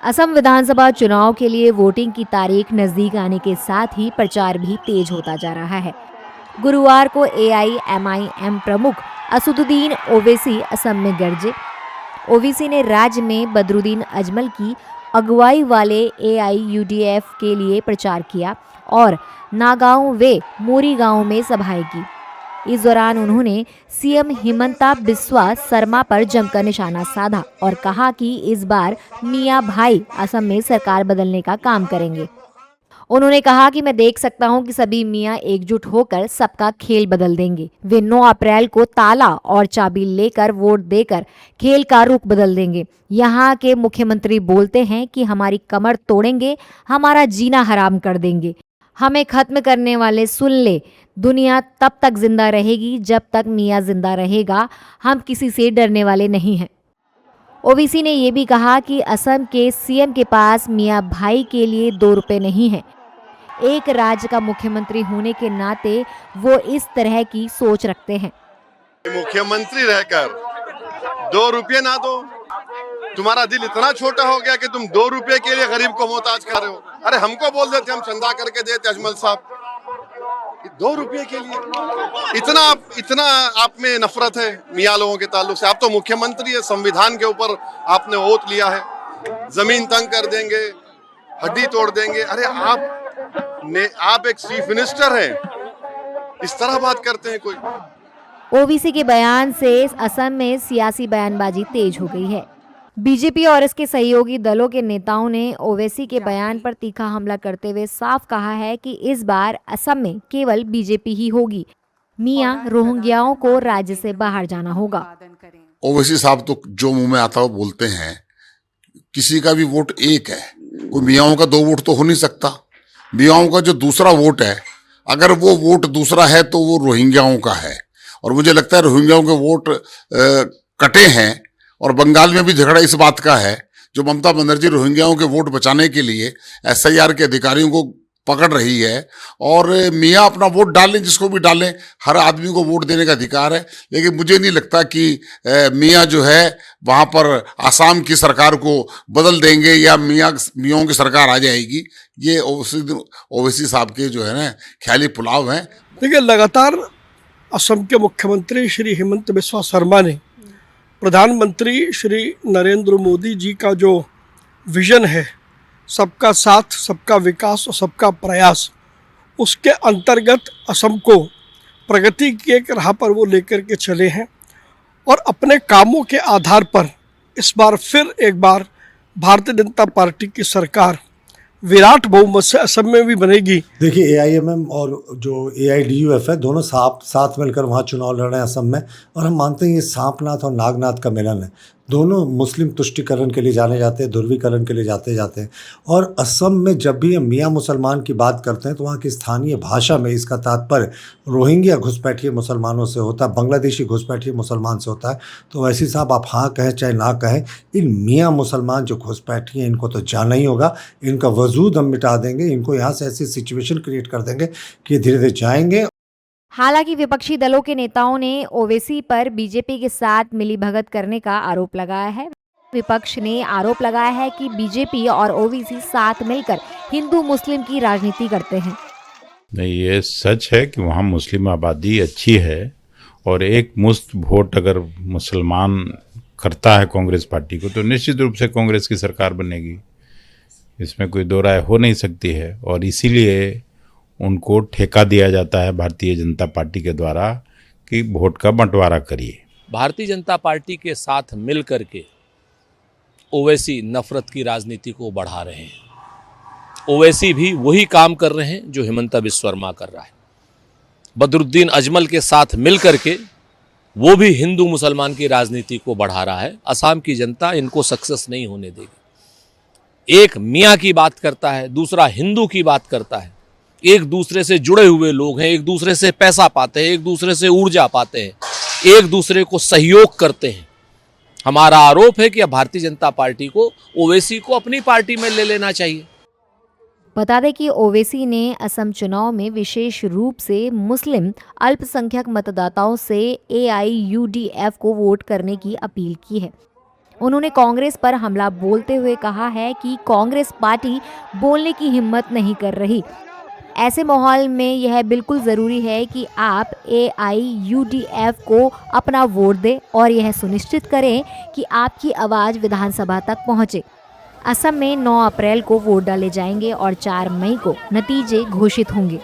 असम विधानसभा चुनाव के लिए वोटिंग की तारीख नजदीक आने के साथ ही प्रचार भी तेज होता जा रहा है। गुरुवार को एआईएमआईएम प्रमुख असदुद्दीन ओवैसी असम में गरजे। ओवैसी ने राज्य में बदरुद्दीन अजमल की अगुवाई वाले एआईयूडीएफ के लिए प्रचार किया और नागांव व मोरीगांव में सभाएं की। इस दौरान उन्होंने सीएम हिमंता बिस्वा शर्मा पर जमकर निशाना साधा और कहा कि इस बार मियां भाई असम में सरकार बदलने का काम करेंगे। उन्होंने कहा कि मैं देख सकता हूं कि सभी मियां एकजुट होकर सबका खेल बदल देंगे। वे 9 अप्रैल को ताला और चाबी लेकर वोट देकर खेल का रुख बदल देंगे। यहाँ के मुख्यमंत्री बोलते हैं कि हमारी कमर तोड़ेंगे, हमारा जीना हराम कर देंगे। हमें खत्म करने वाले सुन ले, दुनिया तब तक जिंदा रहेगी जब तक मियां जिंदा रहेगा। हम किसी से डरने वाले नहीं हैं। ओवैसी ने यह भी कहा कि असम के सीएम के पास मियां भाई के लिए 2 रुपए नहीं है। एक राज्य का मुख्यमंत्री होने के नाते वो इस तरह की सोच रखते हैं। मुख्यमंत्री रहकर 2 रुपये ना दो, तुम्हारा दिल इतना छोटा हो गया कि तुम 2 रुपये के लिए गरीब को मोहताज कर रहे हो। अरे हमको बोल देते, हम चंदा करके देते अजमल साहब। 2 रुपये के लिए इतना आप में नफरत है मियाँ लोगों के ताल्लुक से। आप तो मुख्यमंत्री है, संविधान के ऊपर आपने ओथ लिया है, जमीन तंग कर देंगे, हड्डी तोड़ देंगे। अरे आप एक चीफ मिनिस्टर हैं, इस तरह बात करते हैं कोई। ओवैसी के बयान से असम में सियासी बयानबाजी तेज हो गई है। बीजेपी और इसके सहयोगी दलों के नेताओं ने ओवैसी के बयान पर तीखा हमला करते हुए साफ कहा है कि इस बार असम में केवल बीजेपी ही होगी। मियां रोहिंग्याओं को राज्य से बाहर जाना होगा। ओवैसी साहब तो जो मुंह में आता है बोलते हैं। किसी का भी वोट एक है, कोई मियाओं का 2 वोट तो हो नहीं सकता। मियाओं का जो दूसरा वोट है, अगर वो वोट दूसरा है तो वो रोहिंग्याओं का है। और मुझे लगता है रोहिंग्याओं के वोट कटे हैं। और बंगाल में भी झगड़ा इस बात का है, जो ममता बनर्जी रोहिंग्याओं के वोट बचाने के लिए एसआईआर के अधिकारियों को पकड़ रही है। और मियाँ अपना वोट डालें, जिसको भी डालें, हर आदमी को वोट देने का अधिकार है। लेकिन मुझे नहीं लगता कि मियाँ जो है वहाँ पर आसाम की सरकार को बदल देंगे या मियाँओं की सरकार आ जाएगी। ये ओवैसी साहब के जो है ना ख्याली पुलाव हैं। देखिए, लगातार असम के मुख्यमंत्री श्री हिमंत बिस्वा शर्मा ने प्रधानमंत्री श्री नरेंद्र मोदी जी का जो विज़न है, सबका साथ, सबका विकास और सबका प्रयास, उसके अंतर्गत असम को प्रगति की एक राह पर वो लेकर के चले हैं। और अपने कामों के आधार पर इस बार फिर एक बार भारतीय जनता पार्टी की सरकार विराट बहुमत से असम में भी बनेगी। देखिए, एआईएमएम और जो एआईडीयूएफ है, दोनों साथ मिलकर वहाँ चुनाव लड़ रहे हैं असम में। और हम मानते हैं ये सांपनाथ और नागनाथ का मिलन है। दोनों मुस्लिम तुष्टिकरण के लिए जाने जाते हैं, ध्रुवीकरण के लिए जाते हैं। और असम में जब भी हम मियाँ मुसलमान की बात करते हैं तो वहाँ की स्थानीय भाषा में इसका तात्पर्य रोहिंग्या घुसपैठिए मुसलमानों से होता है, बांग्लादेशी घुसपैठिए मुसलमान से होता है। तो वैसे साहब, आप हाँ कहें चाहे ना कहें, इन मियाँ मुसलमान जो घुसपैठिए, इनको तो जाना ही होगा। इनका वजूद हम मिटा देंगे, इनको यहाँ से ऐसी सिचुएशन क्रिएट कर देंगे कि धीरे धीरे जाएंगे। हालांकि विपक्षी दलों के नेताओं ने ओवैसी पर बीजेपी के साथ मिलीभगत करने का आरोप लगाया है। विपक्ष ने आरोप लगाया है कि बीजेपी और ओवैसी साथ मिलकर हिंदू मुस्लिम की राजनीति करते हैं। नहीं, ये सच है कि वहाँ मुस्लिम आबादी अच्छी है और एक मुश्त वोट अगर मुसलमान करता है कांग्रेस पार्टी को तो निश्चित रूप से कांग्रेस की सरकार बनेगी। इसमें कोई दो राय हो नहीं सकती है। और इसीलिए उनको ठेका दिया जाता है भारतीय जनता पार्टी के द्वारा कि वोट का बंटवारा करिए। भारतीय जनता पार्टी के साथ मिल करके ओवैसी नफरत की राजनीति को बढ़ा रहे हैं। ओवैसी भी वही काम कर रहे हैं जो हिमंता बिस्वा शर्मा कर रहा है। बदरुद्दीन अजमल के साथ मिल करके वो भी हिंदू मुसलमान की राजनीति को बढ़ा रहा है। असम की जनता इनको सक्सेस नहीं होने देगी। एक मियाँ की बात करता है, दूसरा हिंदू की बात करता है। एक दूसरे से जुड़े हुए लोग हैं, एक दूसरे से पैसा पाते हैं, एक दूसरे से ऊर्जा पाते हैं, एक दूसरे को सहयोग करते हैं। हमारा आरोप है कि अब भारतीय जनता पार्टी को ओवैसी को अपनी पार्टी में ले लेना चाहिए। बता दें कि ओवैसी ने असम चुनाव में विशेष रूप से मुस्लिम अल्पसंख्यक मतदाताओं से एआईयूडीएफ को वोट करने की अपील की है। उन्होंने कांग्रेस पर हमला बोलते हुए कहा है कि कांग्रेस पार्टी बोलने की हिम्मत नहीं कर रही। ऐसे माहौल में यह बिल्कुल ज़रूरी है कि आप AIUDF को अपना वोट दें और यह सुनिश्चित करें कि आपकी आवाज़ विधानसभा तक पहुंचे। असम में 9 अप्रैल को वोट डाले जाएंगे और 4 मई को नतीजे घोषित होंगे।